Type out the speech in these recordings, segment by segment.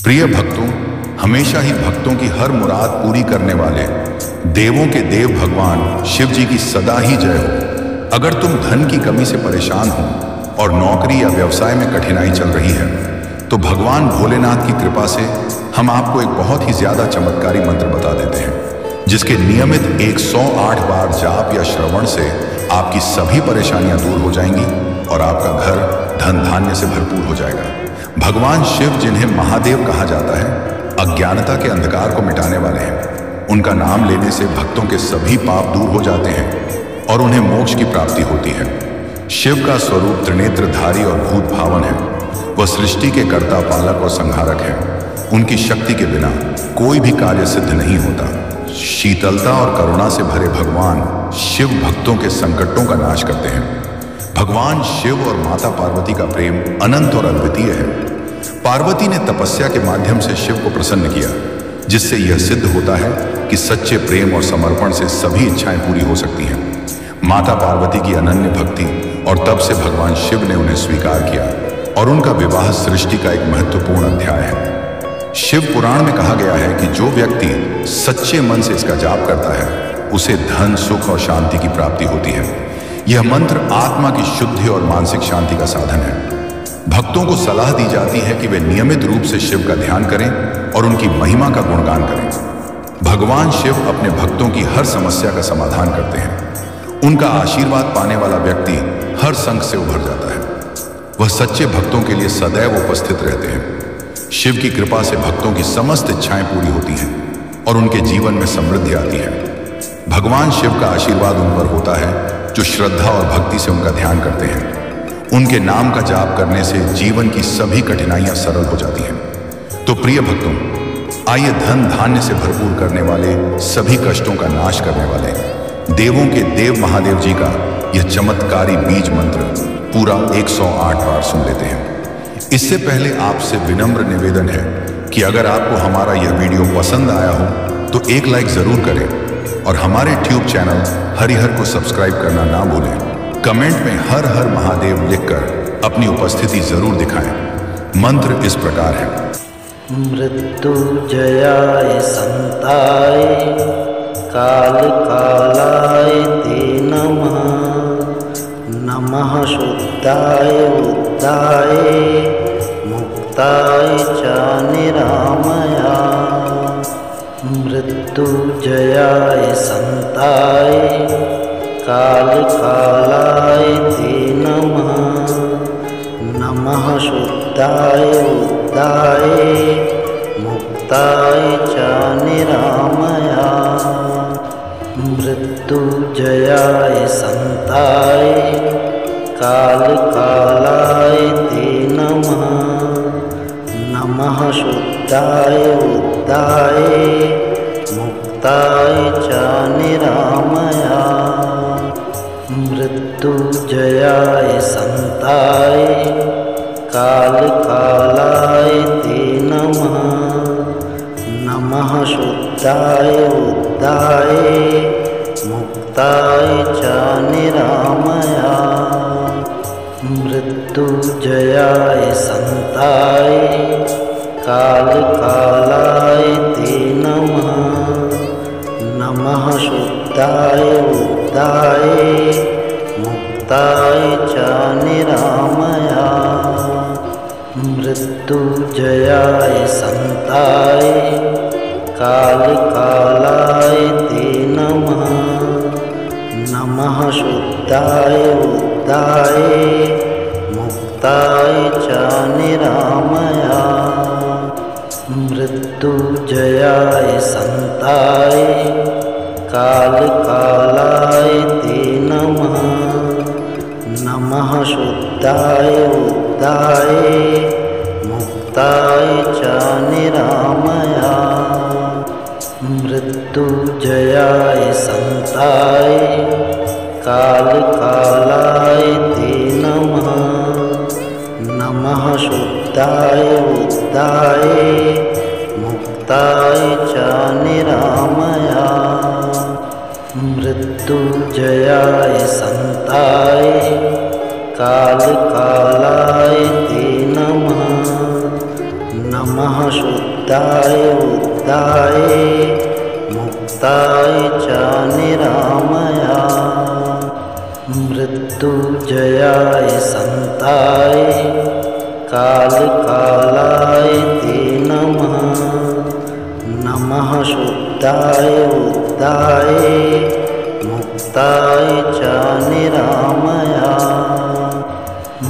प्रिय भक्तों, हमेशा ही भक्तों की हर मुराद पूरी करने वाले देवों के देव भगवान शिव जी की सदा ही जय हो। अगर तुम धन की कमी से परेशान हो और नौकरी या व्यवसाय में कठिनाई चल रही है, तो भगवान भोलेनाथ की कृपा से हम आपको एक बहुत ही ज्यादा चमत्कारी मंत्र बता देते हैं, जिसके नियमित 108 बार जाप या श्रवण से आपकी सभी परेशानियां दूर हो जाएंगी और आपका घर धन धान्य से भरपूर हो जाएगा। भगवान शिव, जिन्हें महादेव कहा जाता है, अज्ञानता के अंधकार को मिटाने वाले हैं। उनका नाम लेने से भक्तों के सभी पाप दूर हो जाते हैं और उन्हें मोक्ष की प्राप्ति होती है। शिव का स्वरूप त्रिनेत्रधारी और भूत भावन है। वह सृष्टि के कर्ता, पालक और संहारक है। उनकी शक्ति के बिना कोई भी कार्य सिद्ध नहीं होता। शीतलता और करुणा से भरे भगवान शिव भक्तों के संकटों का नाश करते हैं। भगवान शिव और माता पार्वती का प्रेम अनंत और अद्वितीय है। पार्वती ने तपस्या के माध्यम से शिव को प्रसन्न किया, जिससे यह सिद्ध होता है कि सच्चे प्रेम और समर्पण से सभी इच्छाएं पूरी हो सकती हैं। माता पार्वती की अनन्य भक्ति और तब से भगवान शिव ने उन्हें स्वीकार किया और उनका विवाह सृष्टि का एक महत्वपूर्ण अध्याय है। शिव पुराण में कहा गया है कि जो व्यक्ति सच्चे मन से इसका जाप करता है, उसे धन, सुख और शांति की प्राप्ति होती है। यह मंत्र आत्मा की शुद्धि और मानसिक शांति का साधन है। भक्तों को सलाह दी जाती है कि वे नियमित रूप से शिव का ध्यान करें और उनकी महिमा का गुणगान करें। भगवान शिव अपने भक्तों की हर समस्या का समाधान करते हैं। उनका आशीर्वाद पाने वाला व्यक्ति हर संकट से उभर जाता है। वह सच्चे भक्तों के लिए सदैव उपस्थित रहते हैं। शिव की कृपा से भक्तों की समस्त इच्छाएं पूरी होती हैं और उनके जीवन में समृद्धि आती है। भगवान शिव का आशीर्वाद उन पर होता है जो श्रद्धा और भक्ति से उनका ध्यान करते हैं। उनके नाम का जाप करने से जीवन की सभी कठिनाइयां सरल हो जाती हैं। तो प्रिय भक्तों, आइए धन धान्य से भरपूर करने वाले, सभी कष्टों का नाश करने वाले देवों के देव महादेव जी का यह चमत्कारी बीज मंत्र पूरा 108 बार सुन लेते हैं। इससे पहले आपसे विनम्र निवेदन है कि अगर आपको हमारा यह वीडियो पसंद आया हो तो एक लाइक जरूर करें और हमारे ट्यूब चैनल हरिहर को सब्सक्राइब करना ना भूलें। कमेंट में हर हर महादेव लिखकर अपनी उपस्थिति जरूर दिखाएं। मंत्र इस प्रकार है। मृत्युंजयाय संताय काल कालाय ते नमः। नमः शुद्धाय बुद्धाय मुक्ताय च निरामया। मृत्युंजयाय संताय काल कालाय ते नमः। नमः शुद्धाय बुद्धाय मुक्ताय च निरामया। मृत्युंजयाय संताय काल कालाय ते नमः। नमः शुद्धाय बुद्धाय मुक्ताय च निरामया। मृत्युंजयाय संताय काल कालाय ते नमः। नमः शुद्धाय बुद्धाय मुक्ताय च निरामया। मृत्युंजयाय संताय काल कालाय ते नमः। नमः शुद्धाय बुद्धाय मुक्ताय च निरामया। मृत्युंजयाय संताय काल कालाय ते नमः। नमः शुद्धाय बुद्धाय मुक्ताय च निरामया। मृत्युंजयाय संताय काल कालाय ते नमः। नमः शुद्धाय बुद्धाय मुक्ताय च निरामया। मृत्युंजयाय संताय काल कालाय ते नमः। नमः शुद्धाय बुद्धाय मुक्ताय च निरामया। मृत्युंजयाय संताय काल कालाय ते नमः। नमः शुद्धाय शुद्धाय बुद्धाय मुक्ताय च निरामया मृत्युंजयाय संताय कालकालाय ते नमः नमः शुद्धाय बुद्धाय मुक्ताय च निरामया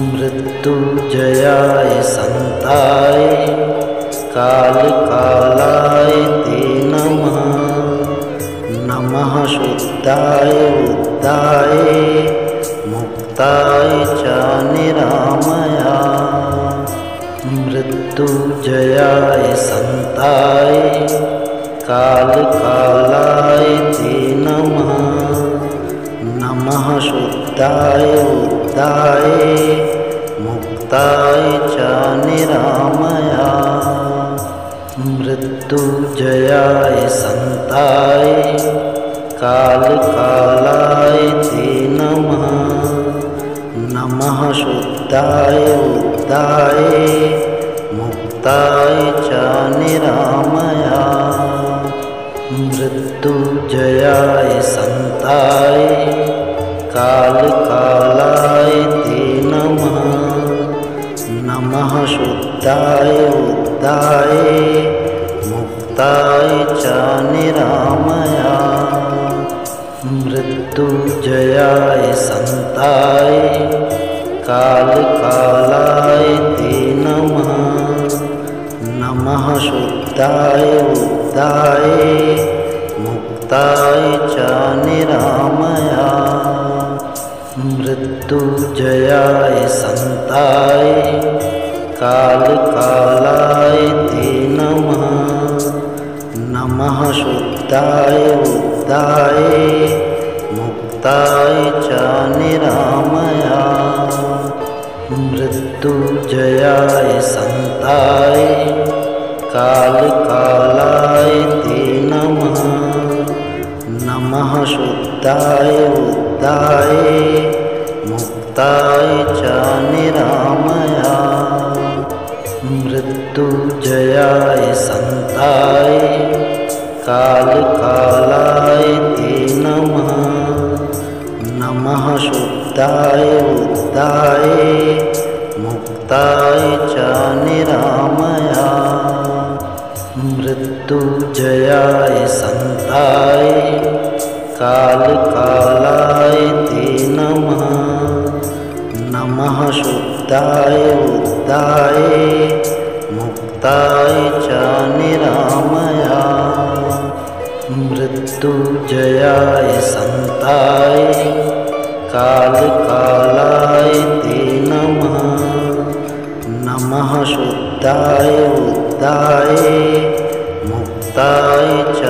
मृत्युंजयाय संताय कालकालाय ते नमः नमः शुद्धाय बुद्धाय मुक्ताय च निरामया मृत्युंजयाय संताय कालकालाय ते नमः नमः शुद्धाय बुद्धाय मुक्ताय च निरामया मृत्युंजयाय संताय कालकालाय ते नमः नमः शुद्धाय बुद्धाय मुक्ताय च निरामया मृत्युंजयाय संताय कालकालाय ते नमः नमः शुद्धाय बुद्धाय मुक्ताय च निरामया मृत्युंजयाय संताय कालकालाय ते नमः नमः शुद्धाय बुद्धाय मुक्ताय च निरामया मृत्युंजयाय संताय कालकालाय ते नमः नमः शुद्धाय बुद्धाय मुक्ताय च निरामया मृत्युंजयाय संताय कालकालाय ते नमः नमः शुद्धाय बुद्धाय मुक्ताय च निरामया मृत्युंजयाय संताय कालकालाय ते नमः नमः शुद्धाय बुद्धाय मुक्ताय च निरामया मृत्युंजयाय संताय कालकालाय ते नमः नमः शुद्धाय बुद्धाय मुक्ताय च निरामया मृत्युंजयाय संताय कालकालाय ते नमः नमः शुद्धाय बुद्धाय मुक्ताय च